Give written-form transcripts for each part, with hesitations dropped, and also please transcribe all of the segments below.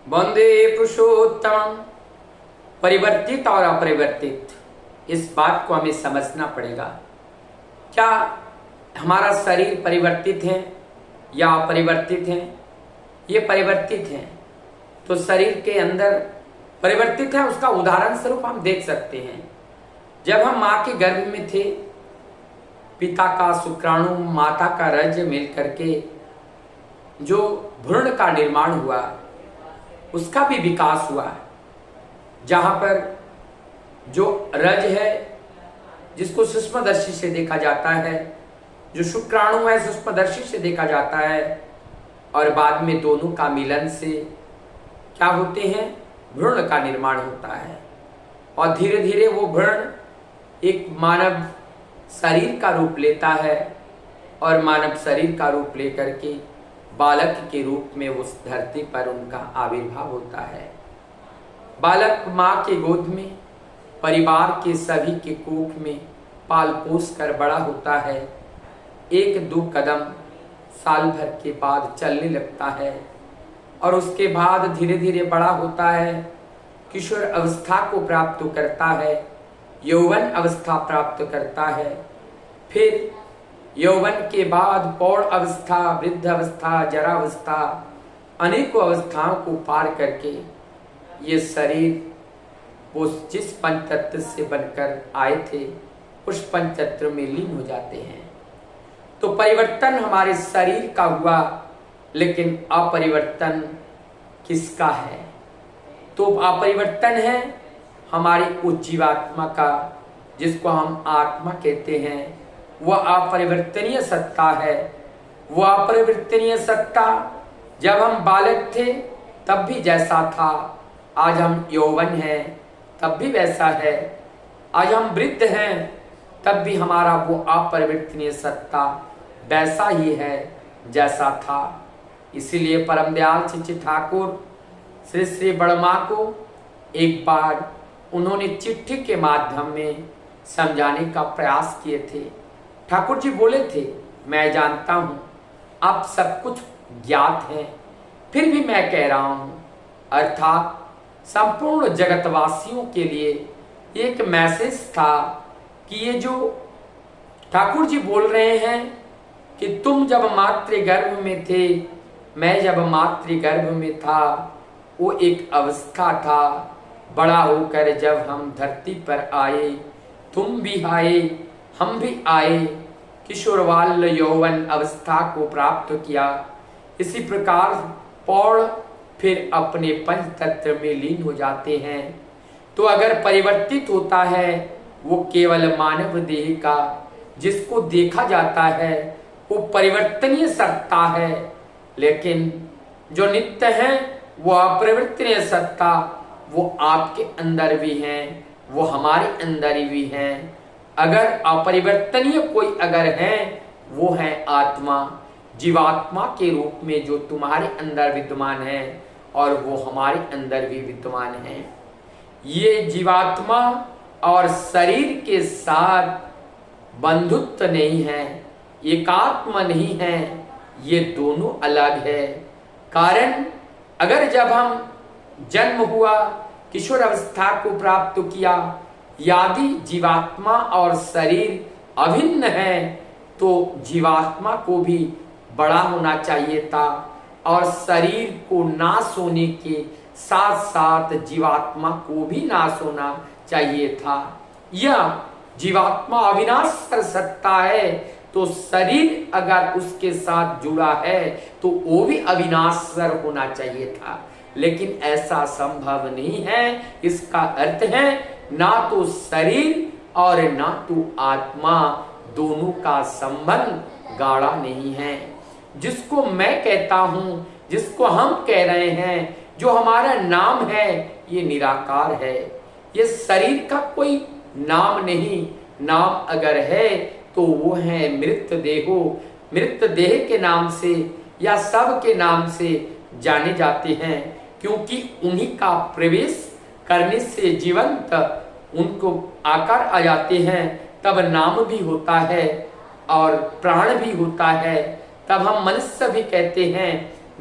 वंदे पुरुषोत्तम। परिवर्तित और अपरिवर्तित, इस बात को हमें समझना पड़ेगा। क्या हमारा शरीर परिवर्तित है या अपरिवर्तित है? ये परिवर्तित है, तो शरीर के अंदर परिवर्तित है। उसका उदाहरण स्वरूप हम देख सकते हैं। जब हम माँ के गर्भ में थे, पिता का शुक्राणु माता का रज मिल करके जो भ्रूण का निर्माण हुआ, उसका भी विकास हुआ। जहां पर जो रज है, जिसको सूक्ष्मदर्शी से देखा जाता है, जो शुक्राणु है सूक्ष्मदर्शी से देखा जाता है, और बाद में दोनों का मिलन से क्या होते हैं? भ्रूण का निर्माण होता है। और धीरे धीरे वो भ्रूण एक मानव शरीर का रूप लेता है, और मानव शरीर का रूप लेकर के बालक के रूप में उस धरती पर उनका आविर्भाव होता है। बालक माँ के गोद में, परिवार के सभी के कोख में पाल पोस कर बड़ा होता है। एक दो कदम साल भर के बाद चलने लगता है, और उसके बाद धीरे धीरे बड़ा होता है, किशोर अवस्था को प्राप्त करता है, यौवन अवस्था प्राप्त करता है। फिर यौवन के बाद पौढ़ अवस्था, वृद्ध अवस्था, जरा अवस्था, अनेकों अवस्थाओं को पार करके ये शरीर वो जिस पंचतत्व से बनकर आए थे, उस पंचतत्व में लीन हो जाते हैं। तो परिवर्तन हमारे शरीर का हुआ, लेकिन अपरिवर्तन किसका है? तो अपरिवर्तन है हमारी उस जीवात्मा का, जिसको हम आत्मा कहते हैं। वह अपरिवर्तनीय सत्ता है। वह अपरिवर्तनीय सत्ता जब हम बालक थे तब भी जैसा था, आज हम यौवन हैं तब भी वैसा है, आज हम वृद्ध हैं तब भी हमारा वो अपरिवर्तनीय सत्ता वैसा ही है जैसा था। इसीलिए परम दयाल श्री ठाकुर श्री श्री बड़मा को एक बार उन्होंने चिट्ठी के माध्यम में समझाने का प्रयास किए थे। ठाकुर जी बोले थे, मैं जानता हूं आप सब कुछ ज्ञात है, फिर भी मैं कह रहा हूं। अर्थात संपूर्ण जगतवासियों के लिए एक मैसेज था कि ये जो ठाकुर जी बोल रहे हैं कि तुम जब मातृगर्भ में थे, मैं जब मातृगर्भ में था, वो एक अवस्था था। बड़ा होकर जब हम धरती पर आए, तुम भी आए, हम भी आए, किशोरवाल यौवन अवस्था को प्राप्त किया। इसी प्रकार पौढ़ फिर अपने पंच तत्व में लीन हो जाते हैं। तो अगर परिवर्तित होता है वो केवल मानव देह का, जिसको देखा जाता है वो परिवर्तनीय सत्ता है, लेकिन जो नित्य है वो अपरिवर्तनीय सत्ता, वो आपके अंदर भी है, वो हमारे अंदर भी है। अगर अपरिवर्तनीय कोई अगर है, वो है आत्मा, जीवात्मा के रूप में जो तुम्हारे अंदर विद्यमान है, और वो हमारे अंदर भी विद्यमान है। ये जीवात्मा और शरीर के साथ बंधुत्व नहीं है, एकात्म नहीं है, ये दोनों अलग है। कारण अगर जब हम जन्म हुआ, किशोर अवस्था को प्राप्त किया, यदि जीवात्मा और शरीर अभिन्न है, तो जीवात्मा को भी बड़ा होना चाहिए था, और शरीर को नाश होने के साथ साथ जीवात्मा को भी नाश होना चाहिए था। यह जीवात्मा अविनाश कर सकता है, तो शरीर अगर उसके साथ जुड़ा है तो वो भी अविनाशर होना चाहिए था, लेकिन ऐसा संभव नहीं है। इसका अर्थ है ना तो शरीर और ना तो आत्मा, दोनों का संबंध गाढ़ा नहीं है। जिसको मैं कहता हूं, जिसको हम कह रहे हैं, जो हमारा नाम है, ये निराकार है। ये शरीर का कोई नाम नहीं, नाम अगर है तो वो है मृत देहो। मृत देह के नाम से या सब के नाम से जाने जाते हैं, क्योंकि उन्हीं का प्रवेश करने से जीवंत उनको आकार आ जाते हैं, तब नाम भी होता है और प्राण भी होता है। तब हम मनुष्य भी कहते हैं,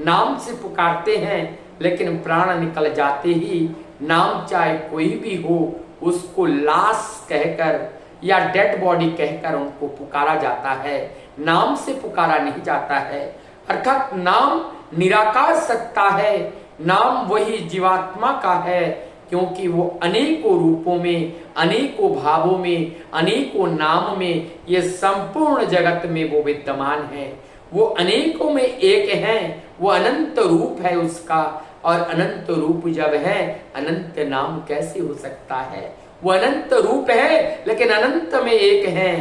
नाम से पुकारते हैं, लेकिन प्राण निकल जाते ही नाम चाहे कोई भी हो उसको लाश कहकर या डेड बॉडी कहकर उनको पुकारा जाता है, नाम से पुकारा नहीं जाता है। अर्थात नाम निराकार सत्ता है, नाम वही जीवात्मा का है, क्योंकि वो अनेकों रूपों में, अनेकों भावों में, अनेकों नाम में, ये संपूर्ण जगत में वो विद्यमान है। वो अनेकों में एक है, वो अनंत रूप है उसका, और अनंत रूप जब है अनंत नाम कैसे हो सकता है? वो अनंत रूप है लेकिन अनंत में एक है,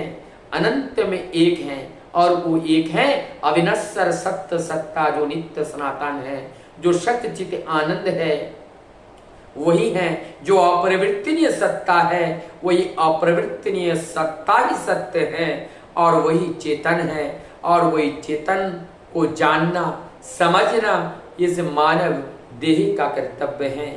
अनंत में एक है, और वो एक है अविनश्वर सत्य सत्ता जो नित्य सनातन है, जो सत्य चित आनंद है, वही है जो अपरिवर्तनीय सत्ता है, वही अपरिवर्तनीय सत्ता ही सत्य है, और वही चेतन है, और वही चेतन को जानना समझना इस मानव देह का कर्तव्य है।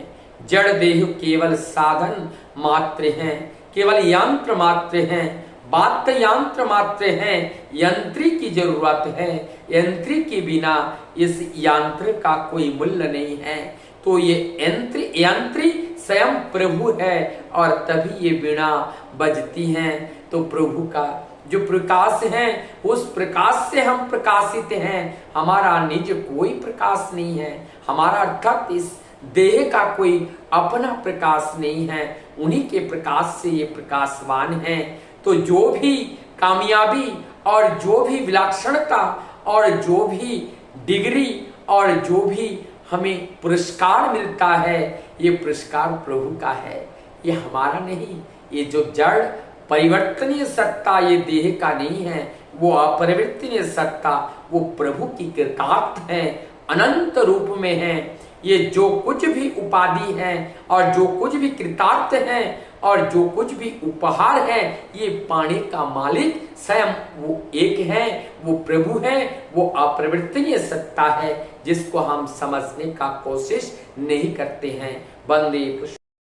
जड़ देह केवल साधन मात्र हैं, केवल यंत्र मात्र हैं, बात यंत्र मात्र हैं, यंत्री की जरूरत है, यंत्री के बिना इस यंत्र का कोई मूल्य नहीं है। तो ये यंत्री स्वयं प्रभु है, और तभी ये बिना बजती हैं। तो प्रभु का जो प्रकाश है उस प्रकाश से हम प्रकाशित हैं, हमारा निज कोई प्रकाश नहीं है, हमारा अर्थात इस देह का कोई अपना प्रकाश नहीं है, उन्हीं के प्रकाश से ये प्रकाशवान है। तो जो भी कामयाबी और जो भी विलक्षणता और जो भी डिग्री और जो भी हमें पुरस्कार मिलता है, ये पुरस्कार प्रभु का है, ये हमारा नहीं। ये जो जड़ परिवर्तनीय सत्ता ये देह का नहीं है, वो अपरिवर्तनीय सत्ता वो प्रभु की कृतार्थ है, अनंत रूप में है। ये जो कुछ भी उपाधि है और जो कुछ भी कृतार्थ है और जो कुछ भी उपहार है, ये पाने का मालिक स्वयं वो एक है, वो प्रभु है, वो अपरिवर्तनीय सत्ता है, जिसको हम समझने का कोशिश नहीं करते हैं। वंदे पुष्प